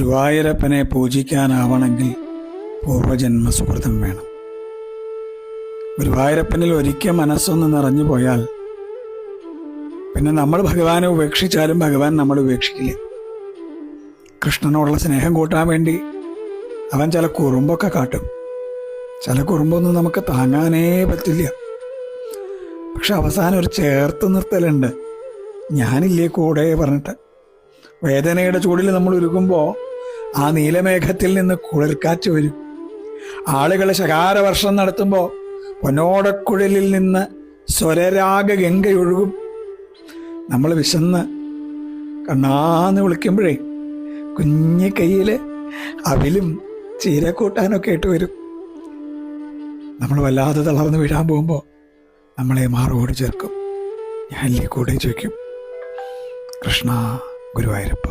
ഗുരുവായൂരപ്പനെ പൂജിക്കാനാവണമെങ്കിൽ പൂർവജന്മ സുഹൃതം വേണം. ഗുരുവായൂരപ്പനിൽ ഒരിക്കൽ മനസ്സൊന്ന് നിറഞ്ഞു പോയാൽ പിന്നെ നമ്മൾ ഭഗവാനെ ഉപേക്ഷിച്ചാലും ഭഗവാൻ നമ്മൾ ഉപേക്ഷിക്കില്ല. കൃഷ്ണനോടുള്ള സ്നേഹം കൂട്ടാൻ വേണ്ടി അവൻ ചില കുറുമ്പൊക്കെ കാട്ടും. ചില കുറുമ്പൊന്നും നമുക്ക് താങ്ങാനേ പറ്റില്ല. പക്ഷെ അവസാനം ഒരു ചേർത്ത് നിർത്തലുണ്ട്, ഞാനില്ലേ കൂടെ പറഞ്ഞിട്ട്. വേദനയുടെ ചൂടിൽ നമ്മൾ ഉരുകുമ്പോൾ ആ നീലമേഘത്തിൽ നിന്ന് കുളിർക്കാറ്റ് വരും. ആളുകൾ ശകാരവർഷം നടത്തുമ്പോൾ പൊന്നോടക്കുഴലിൽ നിന്ന് സ്വരരാഗ ഗംഗയൊഴുകും. നമ്മൾ വിശന്ന് കണ്ണാന്ന് വിളിക്കുമ്പോഴേ കുഞ്ഞി കയ്യിൽ അവിലും ചീരക്കൂട്ടാനൊക്കെ ആയിട്ട് വരും. നമ്മൾ വല്ലാതെ തളർന്ന് വീഴാൻ പോകുമ്പോൾ നമ്മളെ മാറോട് ചേർക്കും, ഞാനില്ലേ കൂടെ ചോദിക്കും. കൃഷ്ണ ഗുരുവായൂരപ്പ.